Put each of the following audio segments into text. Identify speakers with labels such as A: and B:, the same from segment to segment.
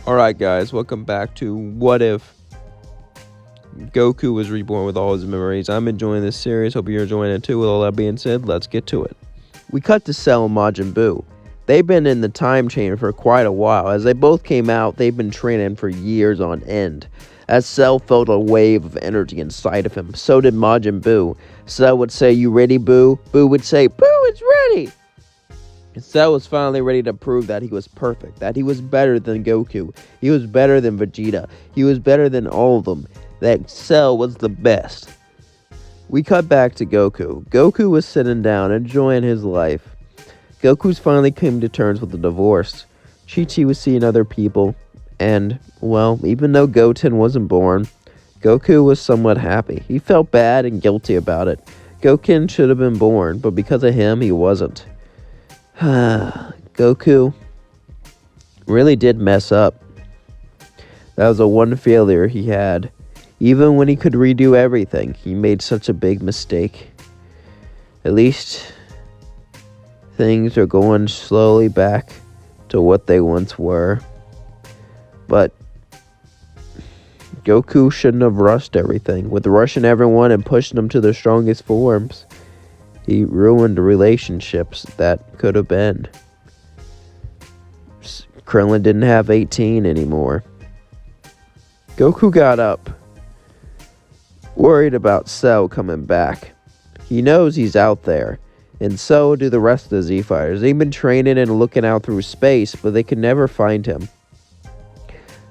A: Alright guys, welcome back to What If Goku was reborn with all his memories. I'm enjoying this series, hope you're enjoying it too. With all that being said, let's get to it. We cut to Cell and Majin Buu. They've been in the time chamber for quite a while. As they both came out, they've been training for years on end. As Cell felt a wave of energy inside of him, so did Majin Buu. Cell would say, "You ready, Buu?" Buu would say, "Buu, it's ready!" Cell was finally ready to prove that he was perfect, that he was better than Goku, he was better than Vegeta, he was better than all of them, that Cell was the best. We cut back to Goku. Goku was sitting down, enjoying his life. Goku's finally came to terms with the divorce. Chi-Chi was seeing other people, and, well, even though Goten wasn't born, Goku was somewhat happy. He felt bad and guilty about it. Goku should have been born, but because of him, he wasn't. Goku really did mess up. That was the one failure he had. Even when he could redo everything, he made such a big mistake. At least things are going slowly back to what they once were. But Goku shouldn't have rushed everything. With rushing everyone and pushing them to their strongest forms, he ruined relationships that could have been. Krillin didn't have 18 anymore. Goku got up, worried about Cell coming back. He knows he's out there, and so do the rest of the Z-Fighters. They've been training and looking out through space, but they could never find him.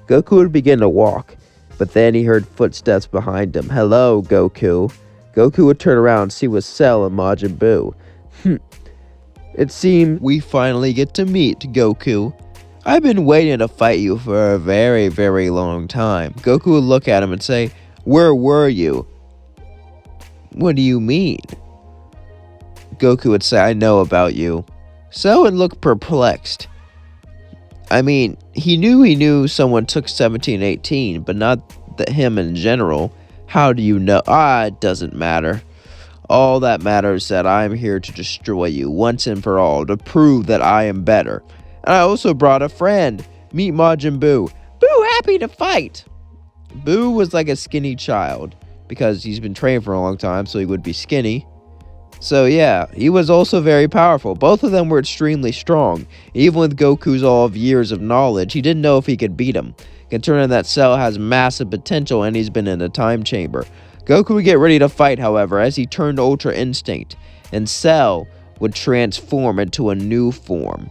A: Goku would begin to walk, but then he heard footsteps behind him. "Hello, Goku." Goku would turn around and see was Cell and Majin Buu. It seemed we finally get to meet, Goku. I've been waiting to fight you for a very, very long time. Goku would look at him and say, "Where were you?" "What do you mean?" Goku would say, "I know about you." Cell would look perplexed. I mean, he knew someone took 1718, but not him in general. How do you know? It doesn't matter. All that matters is that I am here to destroy you once and for all, to prove that I am better. And I also brought a friend. Meet Majin Buu. Buu, happy to fight. Buu was like a skinny child, because he's been trained for a long time, so he would be skinny. So yeah, he was also very powerful. Both of them were extremely strong. Even with Goku's all of years of knowledge, he didn't know if he could beat him, considering that Cell has massive potential and he's been in a time chamber. Goku would get ready to fight, however, as he turned Ultra Instinct, and Cell would transform into a new form.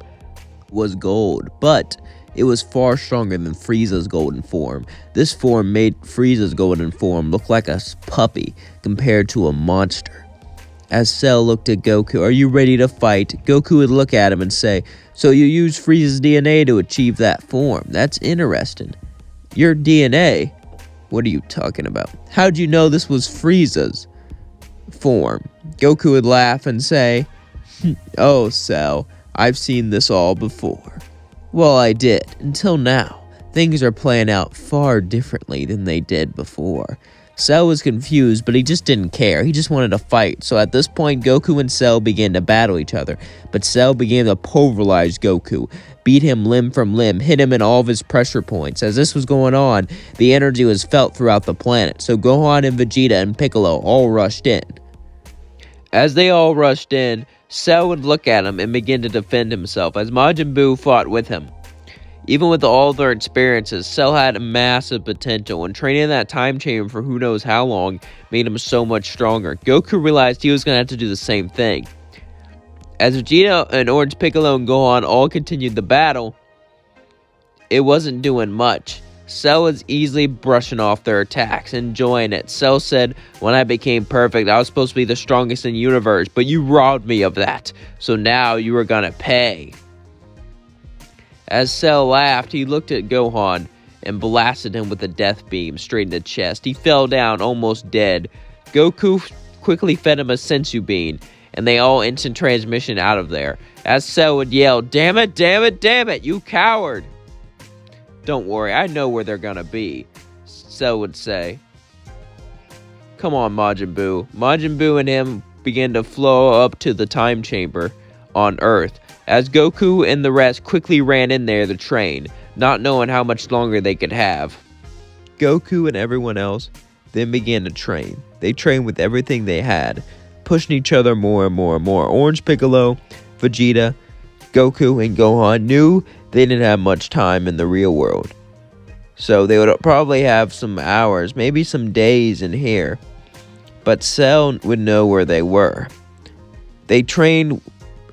A: It was gold, but it was far stronger than Frieza's golden form. This form made Frieza's golden form look like a puppy compared to a monster. As Cell looked at Goku, "Are you ready to fight?" Goku would look at him and say, "So you used Frieza's DNA to achieve that form? That's interesting." "Your DNA? What are you talking about? How'd you know this was Frieza's form?" Goku would laugh and say, "Oh, Cell, I've seen this all before." "Well, I did, until now. Things are playing out far differently than they did before." Cell was confused, but he just didn't care. He just wanted to fight. So at this point, Goku and Cell began to battle each other. But Cell began to pulverize Goku, beat him limb from limb, hit him in all of his pressure points. As this was going on, the energy was felt throughout the planet. So Gohan and Vegeta and Piccolo all rushed in. As they all rushed in, Cell would look at him and begin to defend himself as Majin Buu fought with him. Even with all their experiences, Cell had massive potential, and training in that time chamber for who knows how long made him so much stronger. Goku realized he was going to have to do the same thing. As Vegeta and Orange Piccolo and Gohan all continued the battle, it wasn't doing much. Cell was easily brushing off their attacks, enjoying it. Cell said, "When I became perfect, I was supposed to be the strongest in the universe, but you robbed me of that, so now you are going to pay." As Cell laughed, he looked at Gohan and blasted him with a death beam straight in the chest. He fell down, almost dead. Goku quickly fed him a sensu bean, and they all instant transmission out of there. As Cell would yell, "Damn it, damn it, damn it, you coward!" "Don't worry, I know where they're gonna be," Cell would say. "Come on, Majin Buu." Majin Buu and him began to flow up to the time chamber on Earth. As Goku and the rest quickly ran in there to train, not knowing how much longer they could have. Goku and everyone else then began to train. They trained with everything they had, pushing each other more and more and more. Orange Piccolo, Vegeta, Goku, and Gohan knew they didn't have much time in the real world. So they would probably have some hours, maybe some days in here. But Cell would know where they were. They trained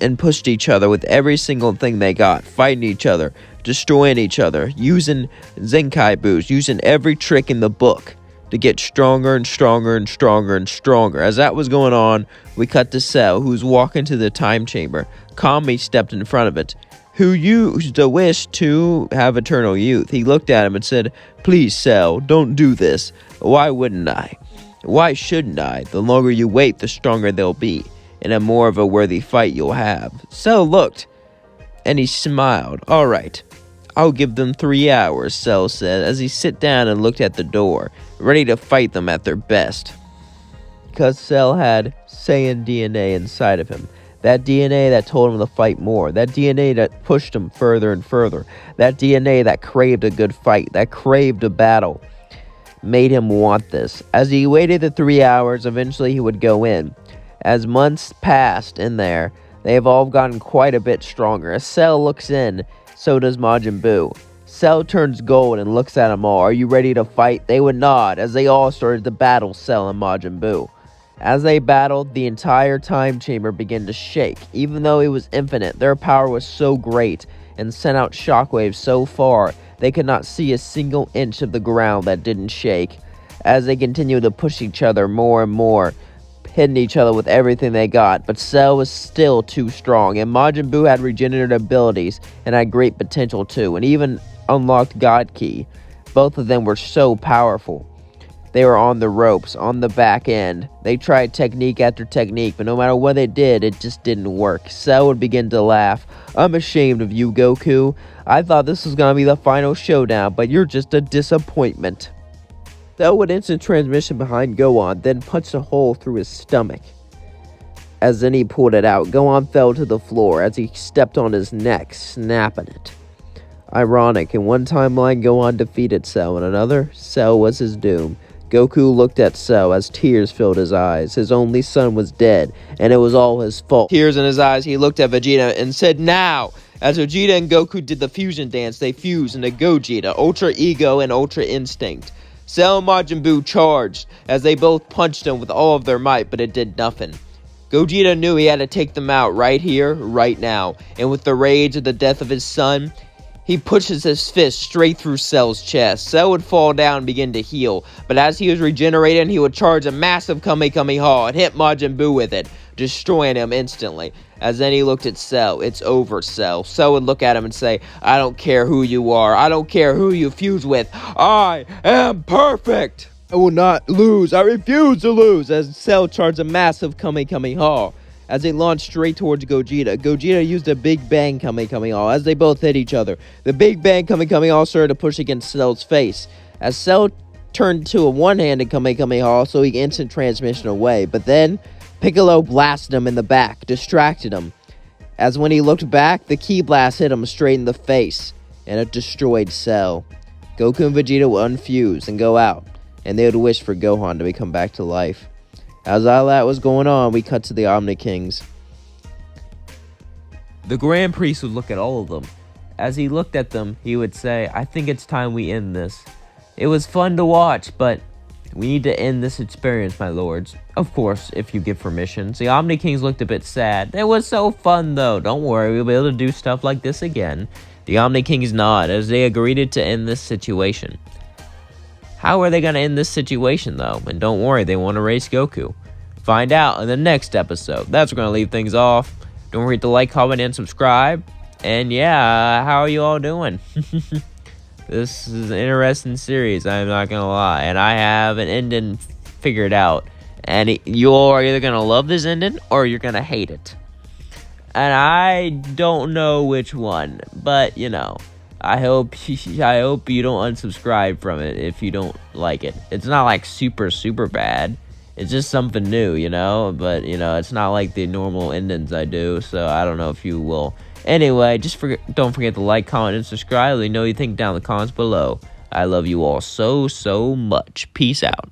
A: and pushed each other with every single thing they got, fighting each other, destroying each other, using Zenkai boost, using every trick in the book to get stronger and stronger and stronger and stronger. As that was going on, we cut to Cell, who's walking to the time chamber. Kami stepped in front of it, who used a wish to have eternal youth. He looked at him and said, "Please, Cell, don't do this. Why wouldn't I? Why shouldn't I? The longer you wait, the stronger they'll be, and a more of a worthy fight you'll have." Cell looked, and he smiled. "All right, I'll give them 3 hours," Cell said, as he sat down and looked at the door, ready to fight them at their best. Because Cell had Saiyan DNA inside of him. That DNA that told him to fight more. That DNA that pushed him further and further. That DNA that craved a good fight. That craved a battle. Made him want this. As he waited the 3 hours, eventually he would go in. As months passed in there, they have all gotten quite a bit stronger. As Cell looks in, so does Majin Buu. Cell turns gold and looks at them all. "Are you ready to fight?" They would nod as they all started to battle Cell and Majin Buu. As they battled, the entire time chamber began to shake. Even though it was infinite, their power was so great and sent out shockwaves so far, they could not see a single inch of the ground that didn't shake. As they continued to push each other more and more, hitting each other with everything they got, but Cell was still too strong, and Majin Buu had regenerative abilities and had great potential too, and even unlocked God Ki. Both of them were so powerful. They were on the ropes, on the back end. They tried technique after technique, but no matter what they did, it just didn't work. Cell would begin to laugh. "I'm ashamed of you, Goku. I thought this was going to be the final showdown, but you're just a disappointment." Cell would instant transmission behind Gohan, then punched a hole through his stomach. As then he pulled it out, Gohan fell to the floor as he stepped on his neck, snapping it. Ironic, in one timeline Gohan defeated Cell, in another, Cell was his doom. Goku looked at Cell as tears filled his eyes. His only son was dead, and it was all his fault. Tears in his eyes, he looked at Vegeta and said, "Now!" As Vegeta and Goku did the fusion dance, they fused into Gogeta, Ultra Ego, and Ultra Instinct. Cell and Majin Buu charged, as they both punched him with all of their might, but it did nothing. Gogeta knew he had to take them out right here, right now, and with the rage of the death of his son, he pushes his fist straight through Cell's chest. Cell would fall down and begin to heal, but as he was regenerating, he would charge a massive Kamehameha and hit Majin Buu with it, destroying him instantly. As then he looked at Cell. "It's over, Cell." Cell would look at him and say, "I don't care who you are. I don't care who you fuse with. I am perfect. I will not lose. I refuse to lose." As Cell charged a massive Kamehameha. As they launched straight towards Gogeta, Gogeta used a Big Bang Kamehameha as they both hit each other. The Big Bang Kamehameha started to push against Cell's face. As Cell turned to a one-handed Kamehameha so he could instant transmission away, but then Piccolo blasted him in the back, distracted him. As when he looked back, the Ki blast hit him straight in the face, and it destroyed Cell. Goku and Vegeta would unfuse and go out, and they would wish for Gohan to become back to life. As all that was going on, we cut to the Omni Kings. The Grand Priest would look at all of them. As he looked at them, he would say, "I think it's time we end this. It was fun to watch, but we need to end this experience, my lords. Of course, if you give permission." The Omni Kings looked a bit sad. "It was so fun, though. Don't worry, we'll be able to do stuff like this again." The Omni Kings nod as they agreed to end this situation. How are they going to end this situation, though? And don't worry, they want to race Goku. Find out in the next episode. That's going to leave things off. Don't forget to like, comment, and subscribe. And yeah, how are you all doing? This is an interesting series, I'm not going to lie. And I have an ending figured out. And you're either going to love this ending or you're going to hate it. And I don't know which one. But, you know, I hope you don't unsubscribe from it if you don't like it. It's not like super, super bad. It's just something new, you know? But, you know, it's not like the normal endings I do. So I don't know if you will
B: Anyway, don't forget to like, comment, and subscribe. Let me know what you think down in the comments below. I love you all so much. Peace out.